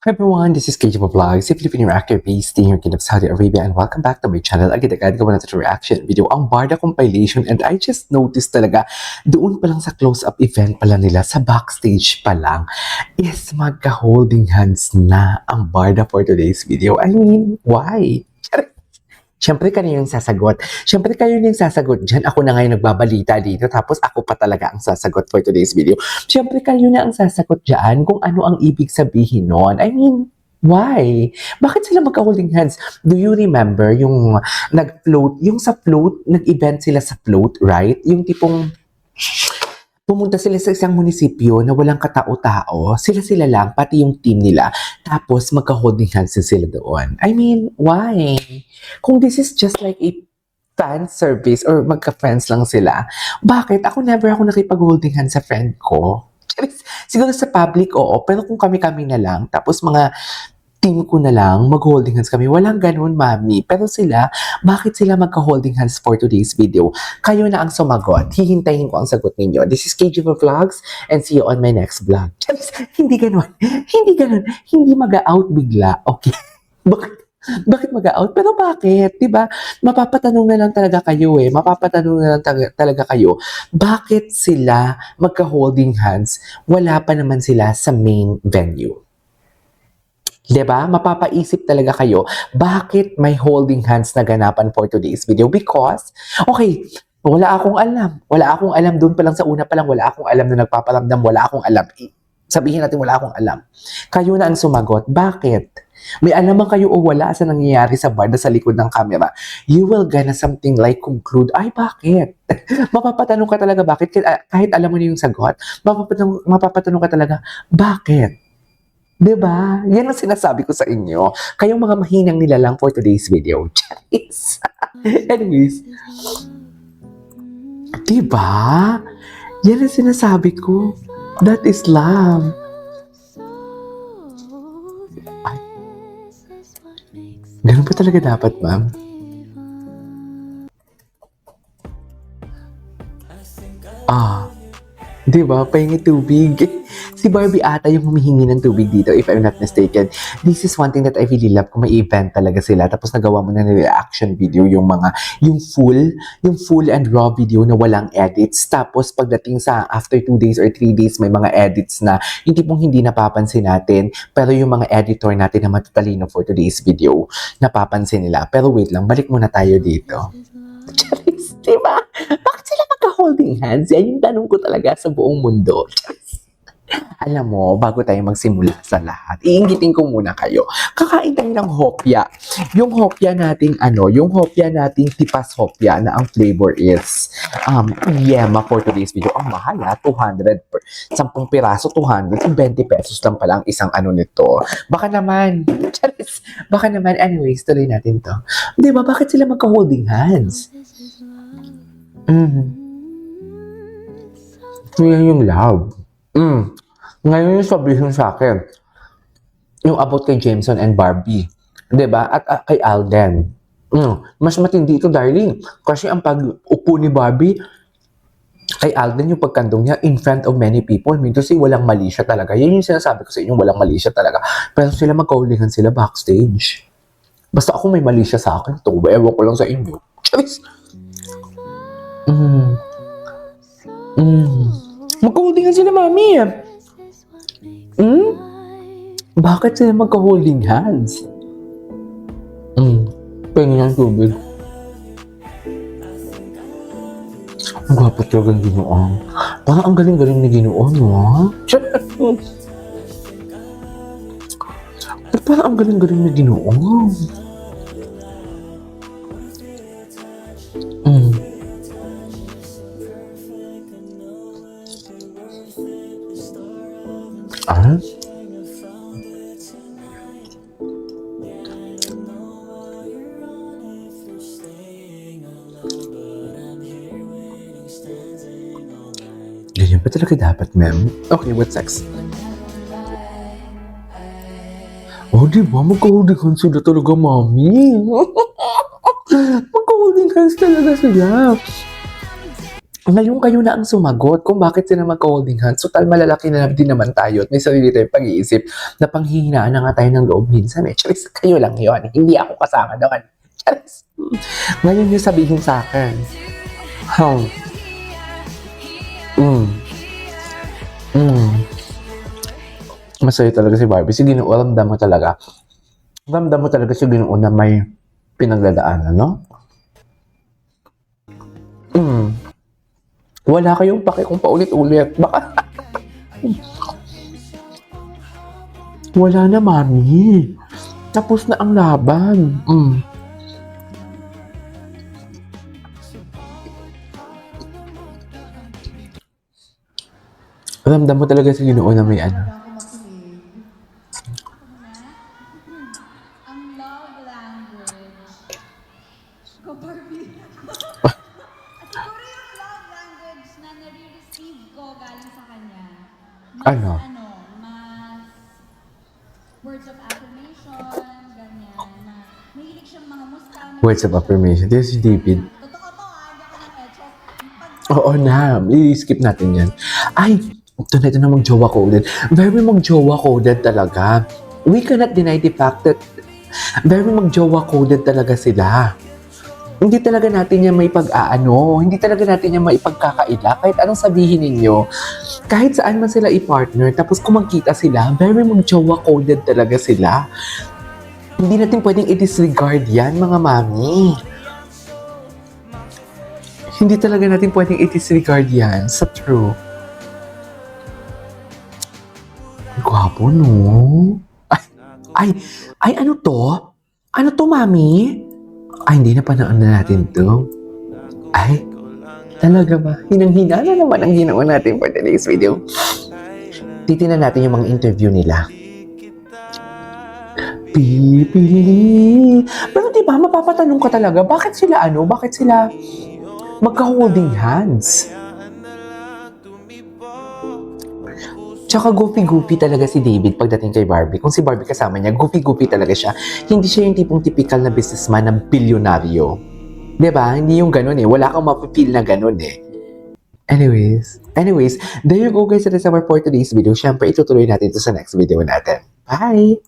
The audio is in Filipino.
Hi everyone, this is KJ Vlogs, a Filipino actor based here in Saudi Arabia, and welcome back to my channel. Agad-agad gawa natin reaction video, ang Barda compilation, and I just noticed talaga, doon pa lang sa close-up event pala nila, sa backstage pa lang, is magka-holding hands na ang Barda for today's video. I mean, why? Siyempre, kayo yung sasagot. Siyempre, kayo yung sasagot dyan. Ako na ngayon nagbabalita dito, tapos ako pa talaga ang sasagot for today's video. Siyempre, kayo na ang sasagot dyan kung ano ang ibig sabihin nun. I mean, why? Bakit sila magka-holding hands? Do you remember yung nag-float, yung sa float, nag-event sila sa float, right? Yung tipong pumunta sila sa isang munisipyo na walang katao-tao, sila-sila lang, pati yung team nila, tapos magka-holding hands sila doon. I mean, why? Kung this is just like a fan service or magka-friends lang sila, bakit? Never ako nakipag-holding hands sa friend ko. Siguro sa public, oo, pero kung kami-kami na lang, tapos mga team ko na lang, mag-holding hands kami. Walang ganun, mami. Pero sila, bakit sila magka-holding hands for today's video? Kayo na ang sumagot. Hihintayin ko ang sagot ninyo. This is KG Vlogs and see you on my next vlog. Hindi ganun. Hindi ganun. Hindi mag-out bigla. Okay? Bakit mag-out? Pero bakit? Diba? Mapapatanong na lang talaga kayo eh. Mapapatanong na lang talaga kayo. Bakit sila magka-holding hands? Wala pa naman sila sa main venue. Diba? Mapapaisip talaga kayo, bakit may holding hands na ganapan for today's video? Because, okay, wala akong alam. Wala akong alam doon pa lang sa una pa lang. Wala akong alam na nagpaparamdam. Wala akong alam. Sabihin natin wala akong alam. Kayo na ang sumagot. Bakit? May alam man kayo o wala sa nangyayari sa barda sa likod ng camera. You will gonna something like conclude, ay bakit? Mapapatanong ka talaga bakit? Kahit alam mo na yung sagot, mapapatanong ka talaga, bakit? Diba? Yan ang sinasabi ko sa inyo. Kayong mga mahinang nilalang for today's video. Charis. Anyways. Diba? Yan ang sinasabi ko. That is love. Ay. Ganun pa talaga dapat, ma'am? Diba? Pahingi tubig. Si Barbie ata yung humihingi ng tubig dito, if I'm not mistaken. This is one thing that I really love kung may event talaga sila. Tapos nagawa mo na ng reaction video yung full and raw video na walang edits. Tapos pagdating sa after 2 days or 3 days, may mga edits na yung tipong hindi napapansin natin. Pero yung mga editor natin na matatalino for today's video, napapansin nila. Pero wait lang, balik muna tayo dito. Charis, diba? Bakit sila magka-holding hands? Yan yung tanong ko talaga sa buong mundo. Alam mo, bago tayo magsimula sa lahat, iingitin ko muna kayo. Kakain tayo ng hopya. Yung hopya nating yung hopya nating tipas hopya na ang flavor is yema for today's video. Ang mahal 200 per 10 piraso, 200, 20 pesos lang pala ang isang nito. Baka naman, charis, baka naman, anyways, tuloy natin to. Di ba, bakit sila magka-holding hands? Yan yung love. Ngayon yung sabihin sa akin, yung about kay Jameson and Barbie. Diba? At kay Alden. Mas matindi ito, darling. Kasi ang pag-upo ni Barbie, kay Alden yung pagkandong niya in front of many people. I mean, kasi walang mali siya talaga. Yan yung sinasabi ko sa inyo, walang mali siya talaga. Pero sila magkahulingan sila backstage. Basta ako may mali siya sa akin. Ito, ewan ko lang sa inyo. Charis! Magka-holding sila, mami. Bakit sila magka-holding hands? Pahingin ng tubig. Ang gwapo talaga ng Ginoong. Parang ang galing-galing ni Ginoong, no? Parang ang galing-galing ni Ginoong. Ganyan pa talaga dapat, ma'am. Okay, what's next? Diba? Magka-holding hands sila talaga, mami. Magka-holding hands talaga sila. Ngayon kayo na ang sumagot kung bakit sila magka-holding hands. Total malalaki na din naman tayo at may sarili tayong pag-iisip na panghihinaan na nga tayo ng loob minsan eh. Charis, kayo lang yon. Hindi ako kasama doon. Charis. Ngayon yung sabihin sa akin. Mm. Mm. Masaya talaga si Barbie. Si Ginoo, ramdam mo talaga. Ramdam mo talaga si Ginoo na may pinagdadaanan, no? Wala kayong pake kung paulit-ulit. Baka... Wala na, mami. Tapos na ang laban. Ramdam mo talaga si Ginoo na may ano. Ang love language ko, Barbie. Siguro yung love language na nare-receive ko galing sa kanya. Ano? Mas words of affirmation, ganyan. Na mahilig siyang mga musta. Words of affirmation. This is David. Totoo to, hindi ako ng etchos. Oo na. I-skip natin yan. Ay, ito na mag-jowa coded. Very mag-jowa coded talaga. We cannot deny the fact that very mag-jowa coded talaga sila. Hindi talaga natin yan may pag-aano. Hindi talaga natin yan may pagkakaila. Kahit anong sabihin ninyo. Kahit saan man sila i-partner. Tapos kung magkita sila, very mag-jowa coded talaga sila. Hindi natin pwedeng i-disregard yan, mga mami. Hindi talaga natin pwedeng i-disregard yan sa true. Gwapo, no? Ay, ano to? Ano to, mami? Ay, hindi na panaan na natin to. Ay, talaga ba? Hinang-hina na naman ang ginawa natin for today's video. Titignan natin yung mga interview nila. Pipili. Pero diba, mapapatanong ka talaga, bakit sila magka-holding hands? Tsaka goofy-goofy talaga si David pagdating kay Barbie. Kung si Barbie kasama niya, goofy-goofy talaga siya. Hindi siya yung tipong typical na businessman na bilyonaryo. Diba? Hindi yung ganun eh. Wala kang mapipil na ganun eh. Anyways, there you go guys. That is our for today's video. Siyempre, itutuloy natin ito sa next video natin. Bye!